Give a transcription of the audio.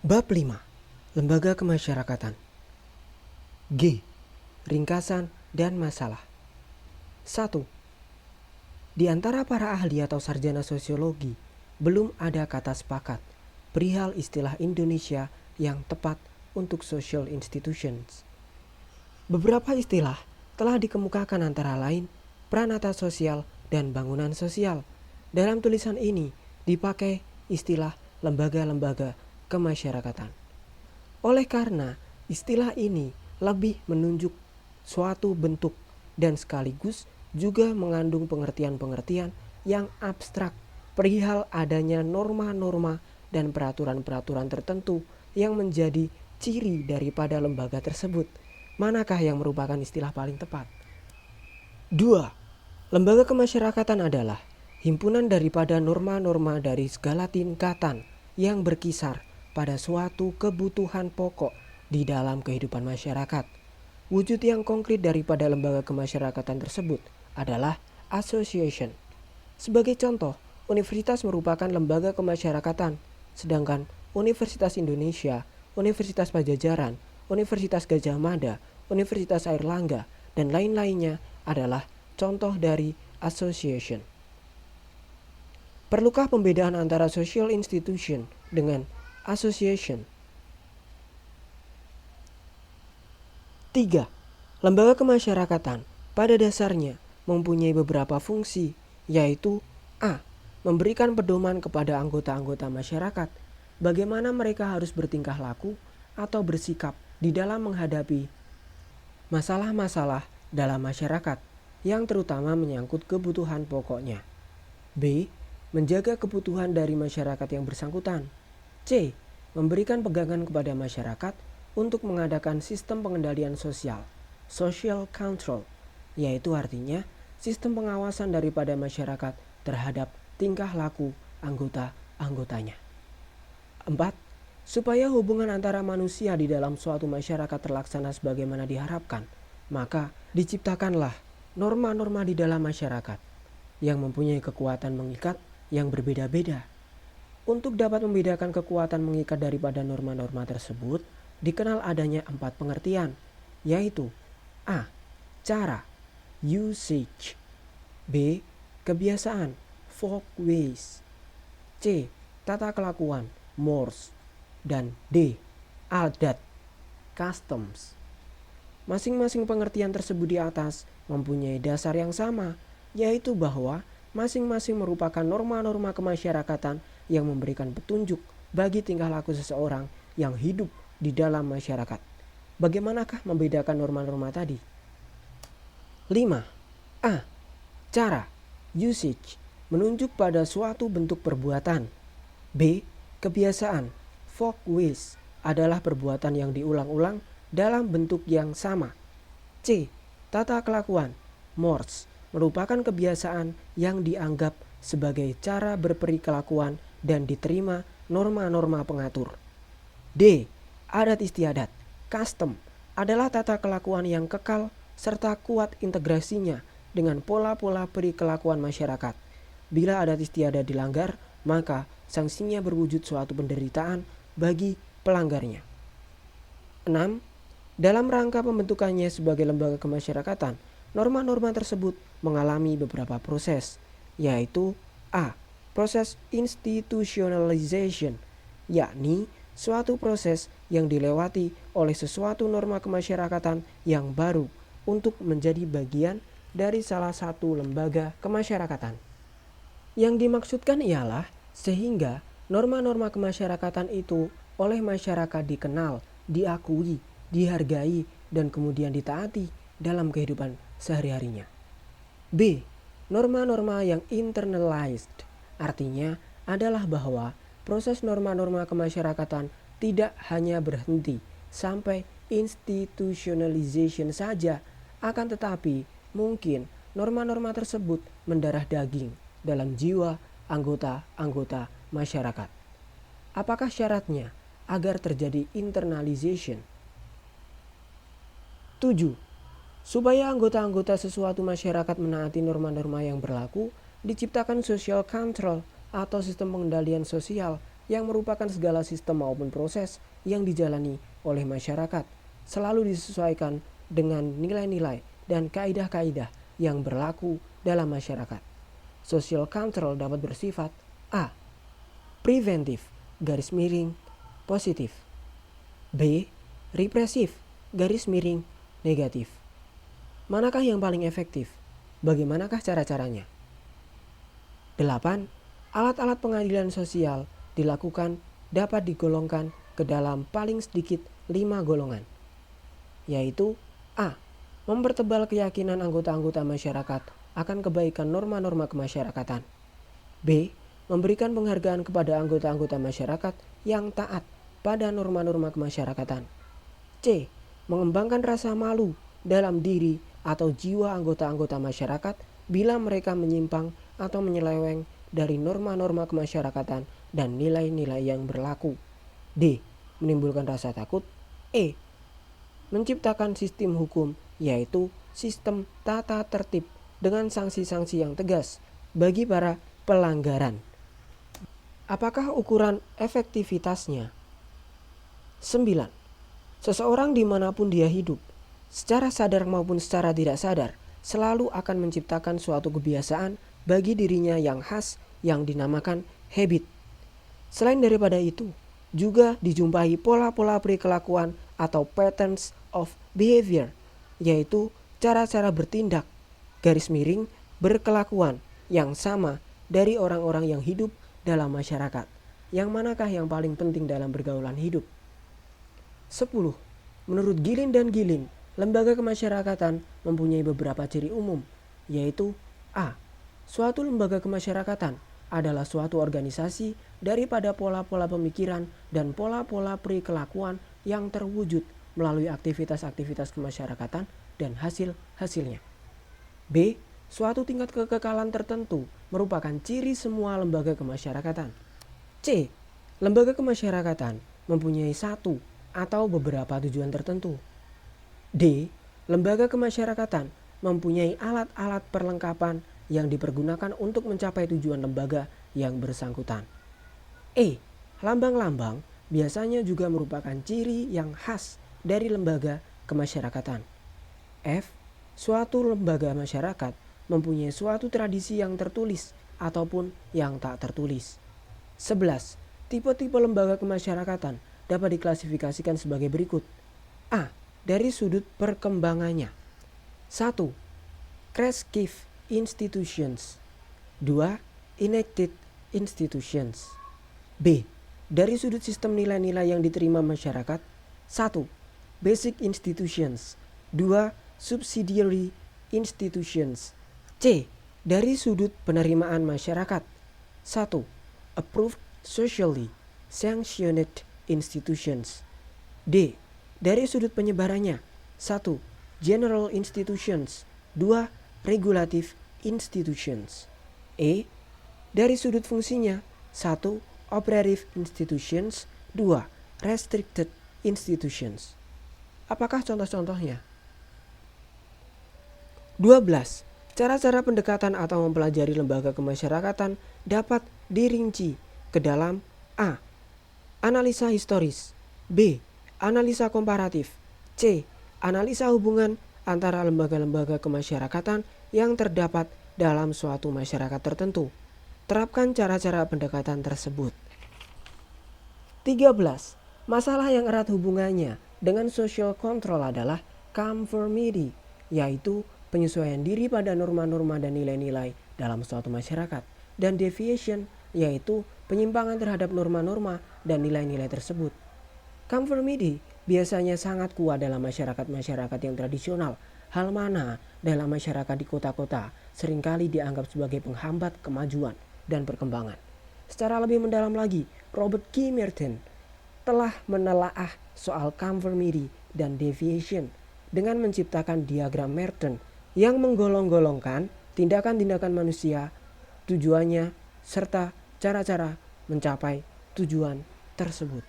Bab 5. Lembaga Kemasyarakatan. G. Ringkasan dan masalah. 1. Di antara para ahli atau sarjana sosiologi, belum ada kata sepakat perihal istilah Indonesia yang tepat untuk social institutions. Beberapa istilah telah dikemukakan antara lain pranata sosial dan bangunan sosial. Dalam tulisan ini dipakai istilah lembaga-lembaga kemasyarakatan. Oleh karena istilah ini lebih menunjuk suatu bentuk dan sekaligus juga mengandung pengertian-pengertian yang abstrak perihal adanya norma-norma dan peraturan-peraturan tertentu yang menjadi ciri daripada lembaga tersebut. Manakah yang merupakan istilah paling tepat? 2. Lembaga kemasyarakatan adalah himpunan daripada norma-norma dari segala tingkatan yang berkisar pada suatu kebutuhan pokok di dalam kehidupan masyarakat. Wujud yang konkret daripada lembaga kemasyarakatan tersebut adalah association. Sebagai contoh, universitas merupakan lembaga kemasyarakatan, sedangkan Universitas Indonesia, Universitas Pajajaran, Universitas Gadjah Mada, Universitas Airlangga, dan lain-lainnya adalah contoh dari association. Perlukah pembedaan antara social institution dengan association? 3. Lembaga kemasyarakatan pada dasarnya mempunyai beberapa fungsi, yaitu A. Memberikan pedoman kepada anggota-anggota masyarakat bagaimana mereka harus bertingkah laku atau bersikap di dalam menghadapi masalah-masalah dalam masyarakat yang terutama menyangkut kebutuhan pokoknya. B. Menjaga kebutuhan dari masyarakat yang bersangkutan. C. Memberikan pegangan kepada masyarakat untuk mengadakan sistem pengendalian sosial, social control, yaitu artinya sistem pengawasan daripada masyarakat terhadap tingkah laku anggota-anggotanya. 4. Supaya hubungan antara manusia di dalam suatu masyarakat terlaksana sebagaimana diharapkan, maka diciptakanlah norma-norma di dalam masyarakat yang mempunyai kekuatan mengikat yang berbeda-beda. Untuk dapat membedakan kekuatan mengikat daripada norma-norma tersebut, dikenal adanya 4 pengertian, yaitu A. Cara, usage. B. Kebiasaan, folk ways. C. Tata kelakuan, mores. Dan D. Adat, customs. Masing-masing pengertian tersebut di atas mempunyai dasar yang sama, yaitu bahwa masing-masing merupakan norma-norma kemasyarakatan yang memberikan petunjuk bagi tingkah laku seseorang yang hidup di dalam masyarakat. Bagaimanakah membedakan norma-norma tadi? 5. A. Cara, usage, menunjuk pada suatu bentuk perbuatan. B. Kebiasaan, folk ways, adalah perbuatan yang diulang-ulang dalam bentuk yang sama. C. Tata kelakuan, mores, merupakan kebiasaan yang dianggap sebagai cara berperikelakuan dan diterima norma-norma pengatur. D. Adat istiadat, custom, adalah tata kelakuan yang kekal serta kuat integrasinya dengan pola-pola perikelakuan masyarakat. Bila adat istiadat dilanggar, maka sanksinya berwujud suatu penderitaan bagi pelanggarnya. 6. Dalam rangka pembentukannya sebagai lembaga kemasyarakatan, norma-norma tersebut mengalami beberapa proses, yaitu A. Proses institutionalization, yakni suatu proses yang dilewati oleh sesuatu norma kemasyarakatan yang baru untuk menjadi bagian dari salah satu lembaga kemasyarakatan. Yang dimaksudkan ialah sehingga norma-norma kemasyarakatan itu oleh masyarakat dikenal, diakui, dihargai, dan kemudian ditaati dalam kehidupan sehari-harinya. B. Norma-norma yang internalized, artinya adalah bahwa proses norma-norma kemasyarakatan tidak hanya berhenti sampai institutionalization saja, akan tetapi mungkin norma-norma tersebut mendarah daging dalam jiwa anggota-anggota masyarakat. Apakah syaratnya agar terjadi internalization? 7. Supaya anggota-anggota sesuatu masyarakat menaati norma-norma yang berlaku, diciptakan social control atau sistem pengendalian sosial yang merupakan segala sistem maupun proses yang dijalani oleh masyarakat, selalu disesuaikan dengan nilai-nilai dan kaidah-kaidah yang berlaku dalam masyarakat. Social control dapat bersifat A. Preventif, garis miring, positif. B. Represif, garis miring, negatif. Manakah yang paling efektif? Bagaimanakah cara-caranya? 8. Alat-alat pengadilan sosial dilakukan dapat digolongkan ke dalam paling sedikit 5 golongan, yaitu A. Mempertebal keyakinan anggota-anggota masyarakat akan kebaikan norma-norma kemasyarakatan. B. Memberikan penghargaan kepada anggota-anggota masyarakat yang taat pada norma-norma kemasyarakatan. C. Mengembangkan rasa malu dalam diri atau jiwa anggota-anggota masyarakat bila mereka menyimpang atau menyeleweng dari norma-norma kemasyarakatan dan nilai-nilai yang berlaku. D. Menimbulkan rasa takut. E. Menciptakan sistem hukum, yaitu sistem tata tertib dengan sanksi-sanksi yang tegas bagi para pelanggaran. Apakah ukuran efektivitasnya? 9. Seseorang dimanapun dia hidup, secara sadar maupun secara tidak sadar, selalu akan menciptakan suatu kebiasaan bagi dirinya yang khas yang dinamakan habit. Selain daripada itu, juga dijumpai pola-pola perilakuan atau patterns of behavior, yaitu cara-cara bertindak, garis miring, berkelakuan yang sama dari orang-orang yang hidup dalam masyarakat. Yang manakah yang paling penting dalam pergaulan hidup? 10. Menurut Gilin dan Gilin, lembaga kemasyarakatan mempunyai beberapa ciri umum, yaitu A. Suatu lembaga kemasyarakatan adalah suatu organisasi daripada pola-pola pemikiran dan pola-pola perilakuan yang terwujud melalui aktivitas-aktivitas kemasyarakatan dan hasil-hasilnya. B. Suatu tingkat kekekalan tertentu merupakan ciri semua lembaga kemasyarakatan. C. Lembaga kemasyarakatan mempunyai satu atau beberapa tujuan tertentu. D. Lembaga kemasyarakatan mempunyai alat-alat perlengkapan yang dipergunakan untuk mencapai tujuan lembaga yang bersangkutan. E. Lambang-lambang biasanya juga merupakan ciri yang khas dari lembaga kemasyarakatan. F. Suatu lembaga masyarakat mempunyai suatu tradisi yang tertulis ataupun yang tak tertulis. 11. Tipe-tipe lembaga kemasyarakatan dapat diklasifikasikan sebagai berikut. A. Dari sudut perkembangannya. 1. Creative institutions. 2. Enacted institutions. B. Dari sudut sistem nilai-nilai yang diterima masyarakat. 1. Basic institutions. 2. Subsidiary institutions. C. Dari sudut penerimaan masyarakat. 1. Approved socially sanctioned institutions. D. Dari sudut penyebarannya. 1. General institutions. 2. Regulative institutions. E. Dari sudut fungsinya. 1. Operative institutions. 2. Restricted institutions. Apakah contoh-contohnya? 12. Cara-cara pendekatan atau mempelajari lembaga kemasyarakatan dapat dirinci ke dalam A. Analisa historis. B. Analisa komparatif. C. Analisa hubungan antara lembaga-lembaga kemasyarakatan yang terdapat dalam suatu masyarakat tertentu. Terapkan cara-cara pendekatan tersebut. 13. Masalah yang erat hubungannya dengan social control adalah conformity, yaitu penyesuaian diri pada norma-norma dan nilai-nilai dalam suatu masyarakat, dan deviation, yaitu penyimpangan terhadap norma-norma dan nilai-nilai tersebut. Conformity biasanya sangat kuat dalam masyarakat-masyarakat yang tradisional, hal mana dalam masyarakat di kota-kota seringkali dianggap sebagai penghambat kemajuan dan perkembangan. Secara lebih mendalam lagi, Robert K. Merton telah menelaah soal conformity dan deviation dengan menciptakan diagram Merton yang menggolong-golongkan tindakan-tindakan manusia, tujuannya, serta cara-cara mencapai tujuan tersebut.